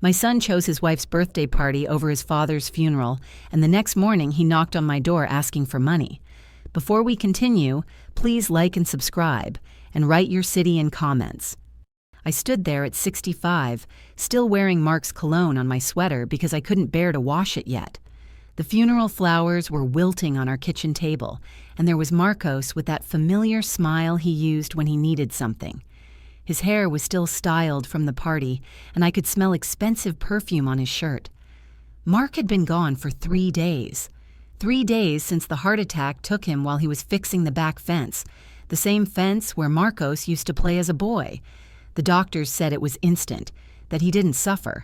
My son chose his wife's birthday party over his father's funeral, and the next morning he knocked on my door asking for money. Before we continue, please like and subscribe, and write your city in comments. I stood there at 65, still wearing Mark's cologne on my sweater because I couldn't bear to wash it yet. The funeral flowers were wilting on our kitchen table, and there was Marcos with that familiar smile he used when he needed something. His hair was still styled from the party, and I could smell expensive perfume on his shirt. Mark had been gone for 3 days. 3 days since the heart attack took him while he was fixing the back fence, the same fence where Marcos used to play as a boy. The doctors said it was instant, that he didn't suffer,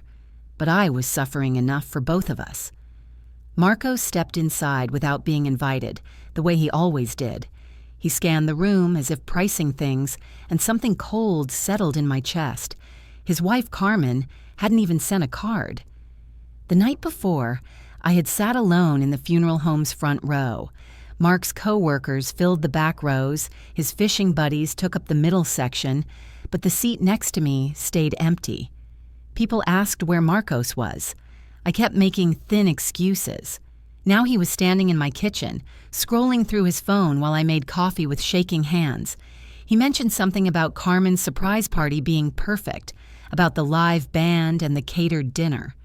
but I was suffering enough for both of us. Marcos stepped inside without being invited, the way he always did. He scanned the room as if pricing things, and something cold settled in my chest. His wife, Carmen, hadn't even sent a card. The night before, I had sat alone in the funeral home's front row. Mark's co-workers filled the back rows, his fishing buddies took up the middle section, but the seat next to me stayed empty. People asked where Marcos was. I kept making thin excuses. Now he was standing in my kitchen, scrolling through his phone while I made coffee with shaking hands. He mentioned something about Carmen's surprise party being perfect, about the live band and the catered dinner.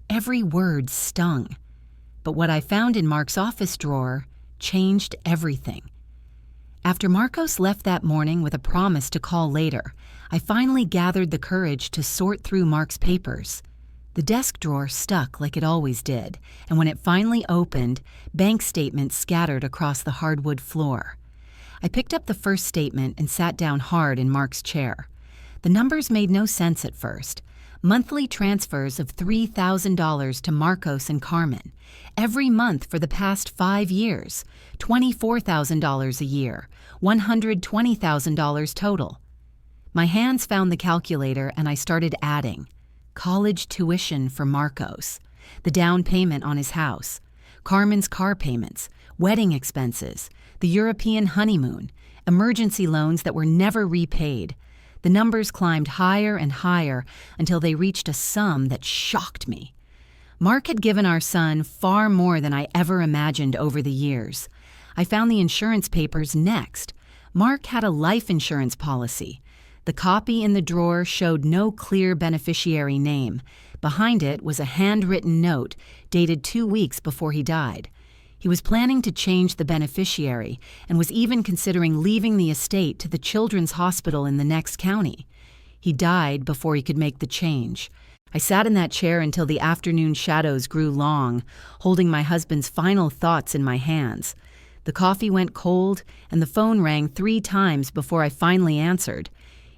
Every word stung. But what I found in Mark's office drawer changed everything. After Marcos left that morning with a promise to call later, I finally gathered the courage to sort through Mark's papers. The desk drawer stuck like it always did, and when it finally opened, bank statements scattered across the hardwood floor. I picked up the first statement and sat down hard in Mark's chair. The numbers made no sense at first. Monthly transfers of $3,000 to Marcos and Carmen. Every month for the past 5 years. $24,000 a year. $120,000 total. My hands found the calculator and I started adding. College tuition for Marcos, the down payment on his house, Carmen's car payments, wedding expenses, the European honeymoon, emergency loans that were never repaid. The numbers climbed higher and higher until they reached a sum that shocked me. Mark had given our son far more than I ever imagined over the years. I found the insurance papers next. Mark had a life insurance policy. The copy in the drawer showed no clear beneficiary name. Behind it was a handwritten note dated 2 weeks before he died. He was planning to change the beneficiary and was even considering leaving the estate to the children's hospital in the next county. He died before he could make the change. I sat in that chair until the afternoon shadows grew long, holding my husband's final thoughts in my hands. The coffee went cold and the phone rang 3 times before I finally answered.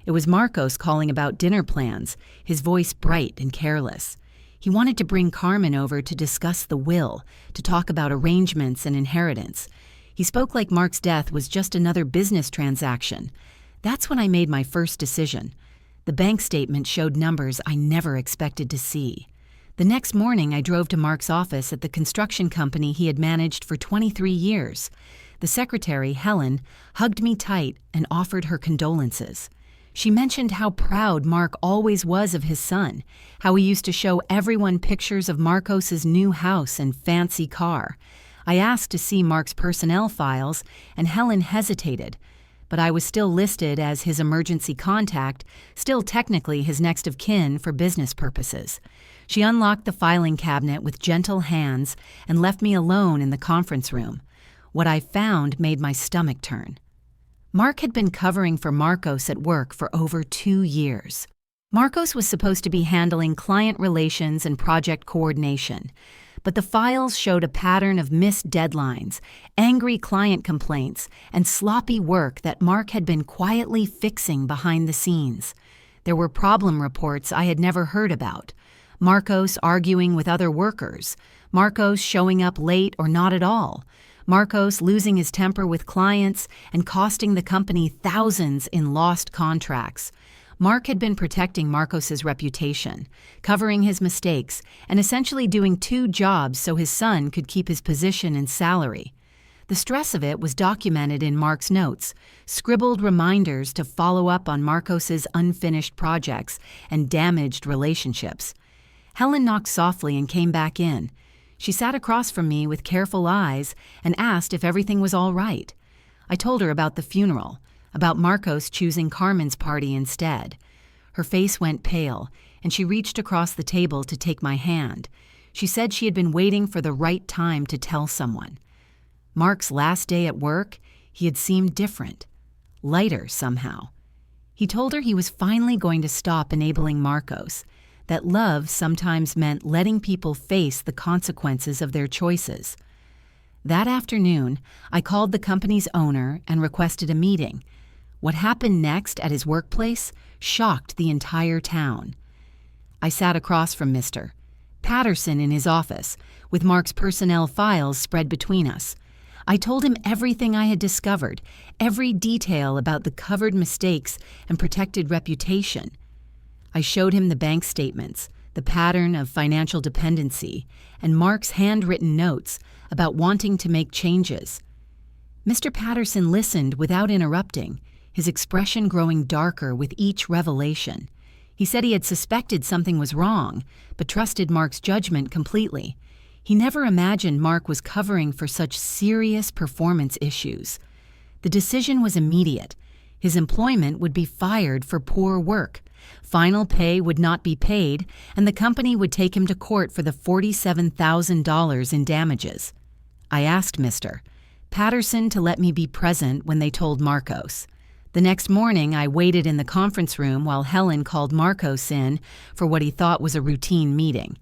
It was Marcos calling about dinner plans, his voice bright and careless. He wanted to bring Carmen over to discuss the will, to talk about arrangements and inheritance. He spoke like Mark's death was just another business transaction. That's when I made my first decision. The bank statement showed numbers I never expected to see. The next morning, I drove to Mark's office at the construction company he had managed for 23 years. The secretary, Helen, hugged me tight and offered her condolences. She mentioned how proud Mark always was of his son, how he used to show everyone pictures of Marcos's new house and fancy car. I asked to see Mark's personnel files, and Helen hesitated, but I was still listed as his emergency contact, still technically his next of kin for business purposes. She unlocked the filing cabinet with gentle hands and left me alone in the conference room. What I found made my stomach turn. Mark had been covering for Marcos at work for over 2 years. Marcos was supposed to be handling client relations and project coordination, but the files showed a pattern of missed deadlines, angry client complaints, and sloppy work that Mark had been quietly fixing behind the scenes. There were problem reports I had never heard about. Marcos arguing with other workers, Marcos showing up late or not at all, Marcos losing his temper with clients and costing the company thousands in lost contracts. Mark had been protecting Marcos's reputation, covering his mistakes, and essentially doing 2 jobs so his son could keep his position and salary. The stress of it was documented in Mark's notes, scribbled reminders to follow up on Marcos's unfinished projects and damaged relationships. Helen knocked softly and came back in. She sat across from me with careful eyes and asked if everything was all right. I told her about the funeral, about Marcos choosing Carmen's party instead. Her face went pale, and she reached across the table to take my hand. She said she had been waiting for the right time to tell someone. Mark's last day at work, he had seemed different, lighter somehow. He told her he was finally going to stop enabling Marcos, that love sometimes meant letting people face the consequences of their choices. That afternoon, I called the company's owner and requested a meeting. What happened next at his workplace shocked the entire town. I sat across from Mr. Patterson in his office, with Mark's personnel files spread between us. I told him everything I had discovered, every detail about the covered mistakes and protected reputation. I showed him the bank statements, the pattern of financial dependency, and Mark's handwritten notes about wanting to make changes. Mr. Patterson listened without interrupting, his expression growing darker with each revelation. He said he had suspected something was wrong, but trusted Mark's judgment completely. He never imagined Mark was covering for such serious performance issues. The decision was immediate. His employment would be fired for poor work. Final pay would not be paid, and the company would take him to court for the $47,000 in damages. I asked Mr. Patterson to let me be present when they told Marcos. The next morning, I waited in the conference room while Helen called Marcos in for what he thought was a routine meeting.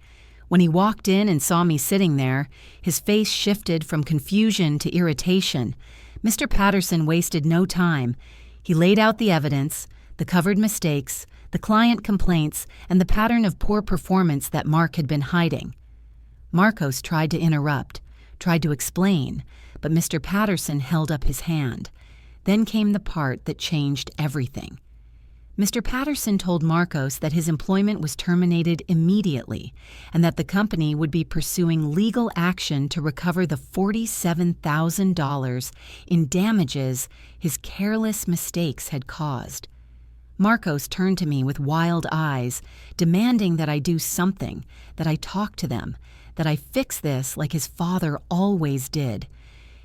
When he walked in and saw me sitting there, his face shifted from confusion to irritation. Mr. Patterson wasted no time. He laid out the evidence, the covered mistakes, the client complaints, and the pattern of poor performance that Mark had been hiding. Marcos tried to interrupt, tried to explain, but Mr. Patterson held up his hand. Then came the part that changed everything. Mr. Patterson told Marcos that his employment was terminated immediately and that the company would be pursuing legal action to recover the $47,000 in damages his careless mistakes had caused. Marcos turned to me with wild eyes, demanding that I do something, that I talk to them, that I fix this like his father always did.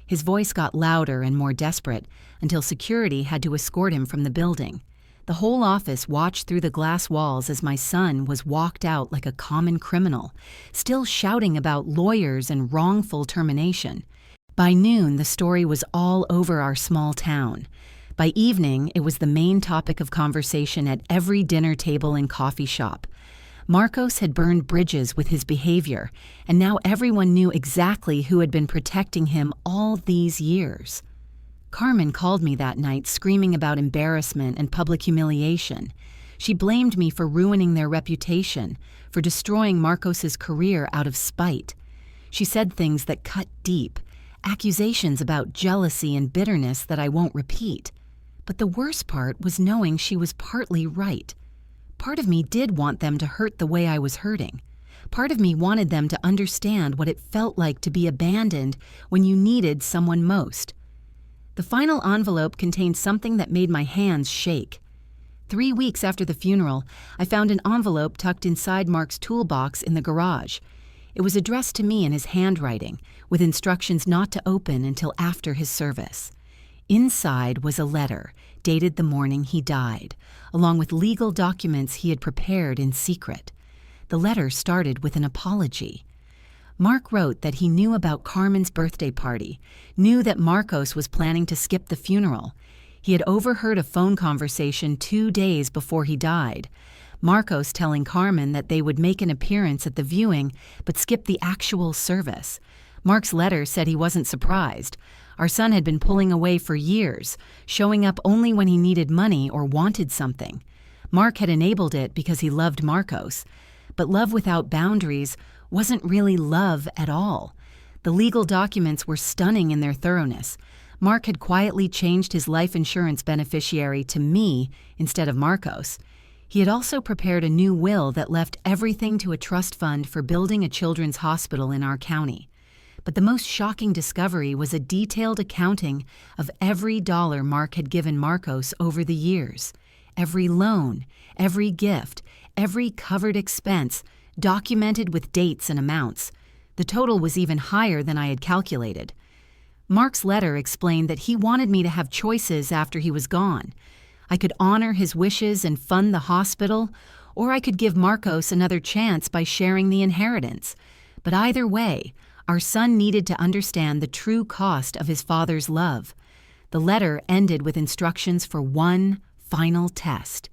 His voice got louder and more desperate until security had to escort him from the building. The whole office watched through the glass walls as my son was walked out like a common criminal, still shouting about lawyers and wrongful termination. By noon, the story was all over our small town. By evening, it was the main topic of conversation at every dinner table and coffee shop. Marcos had burned bridges with his behavior, and now everyone knew exactly who had been protecting him all these years. Carmen called me that night screaming about embarrassment and public humiliation. She blamed me for ruining their reputation, for destroying Marcos's career out of spite. She said things that cut deep, accusations about jealousy and bitterness that I won't repeat. But the worst part was knowing she was partly right. Part of me did want them to hurt the way I was hurting. Part of me wanted them to understand what it felt like to be abandoned when you needed someone most. The final envelope contained something that made my hands shake. 3 weeks after the funeral, I found an envelope tucked inside Mark's toolbox in the garage. It was addressed to me in his handwriting, with instructions not to open until after his service. Inside was a letter, dated the morning he died, along with legal documents he had prepared in secret. The letter started with an apology. Mark wrote that he knew about Carmen's birthday party, knew that Marcos was planning to skip the funeral. He had overheard a phone conversation 2 days before he died. Marcos telling Carmen that they would make an appearance at the viewing but skip the actual service. Mark's letter said he wasn't surprised. Our son had been pulling away for years, showing up only when he needed money or wanted something. Mark had enabled it because he loved Marcos. But love without boundaries wasn't really love at all. The legal documents were stunning in their thoroughness. Mark had quietly changed his life insurance beneficiary to me instead of Marcos. He had also prepared a new will that left everything to a trust fund for building a children's hospital in our county. But the most shocking discovery was a detailed accounting of every dollar Mark had given Marcos over the years. Every loan, every gift, every covered expense, documented with dates and amounts. The total was even higher than I had calculated. Mark's letter explained that he wanted me to have choices after he was gone. I could honor his wishes and fund the hospital, or I could give Marcos another chance by sharing the inheritance. But either way, our son needed to understand the true cost of his father's love. The letter ended with instructions for one final test.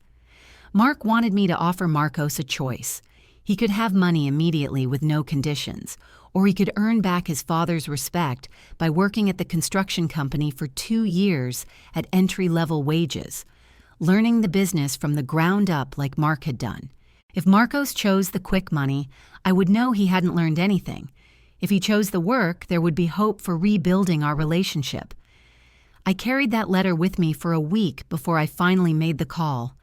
Mark wanted me to offer Marcos a choice. He could have money immediately with no conditions, or he could earn back his father's respect by working at the construction company for 2 years at entry-level wages, learning the business from the ground up like Mark had done. If Marcos chose the quick money, I would know he hadn't learned anything. If he chose the work, there would be hope for rebuilding our relationship. I carried that letter with me for a week before I finally made the call.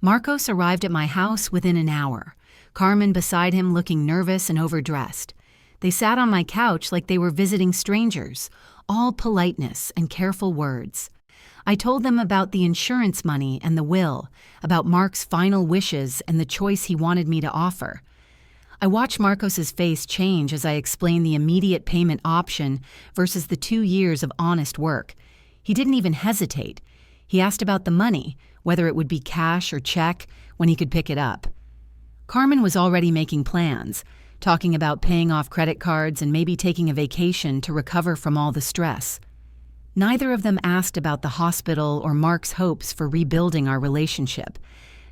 Marcos arrived at my house within an hour, Carmen beside him looking nervous and overdressed. They sat on my couch like they were visiting strangers, all politeness and careful words. I told them about the insurance money and the will, about Mark's final wishes and the choice he wanted me to offer. I watched Marcos's face change as I explained the immediate payment option versus the 2 years of honest work. He didn't even hesitate. He asked about the money, whether it would be cash or check, when he could pick it up. Carmen was already making plans, talking about paying off credit cards and maybe taking a vacation to recover from all the stress. Neither of them asked about the hospital or Mark's hopes for rebuilding our relationship.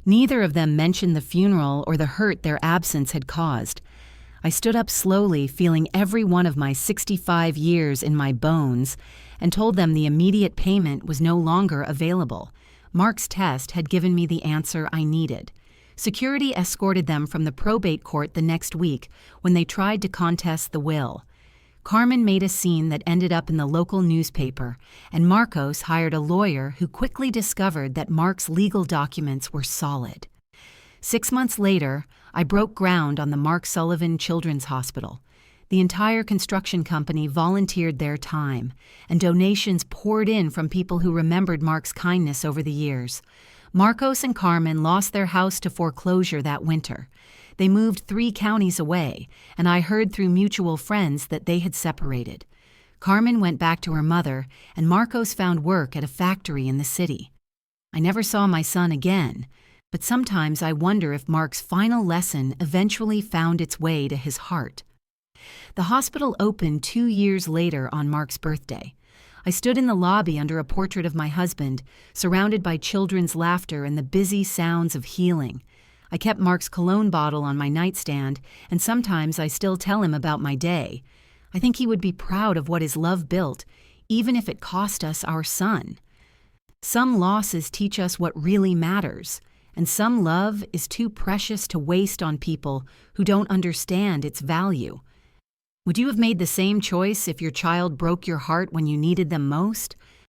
Neither of them mentioned the funeral or the hurt their absence had caused. I stood up slowly, feeling every one of my 65 years in my bones, and told them the immediate payment was no longer available. Mark's test had given me the answer I needed. Security escorted them from the probate court the next week when they tried to contest the will. Carmen made a scene that ended up in the local newspaper, and Marcos hired a lawyer who quickly discovered that Mark's legal documents were solid. 6 months later, I broke ground on the Mark Sullivan Children's Hospital. The entire construction company volunteered their time, and donations poured in from people who remembered Mark's kindness over the years. Marcos and Carmen lost their house to foreclosure that winter. They moved 3 counties away, and I heard through mutual friends that they had separated. Carmen went back to her mother, and Marcos found work at a factory in the city. I never saw my son again, but sometimes I wonder if Mark's final lesson eventually found its way to his heart. The hospital opened 2 years later on Mark's birthday. I stood in the lobby under a portrait of my husband, surrounded by children's laughter and the busy sounds of healing. I kept Mark's cologne bottle on my nightstand, and sometimes I still tell him about my day. I think he would be proud of what his love built, even if it cost us our son. Some losses teach us what really matters, and some love is too precious to waste on people who don't understand its value. Would you have made the same choice if your child broke your heart when you needed them most?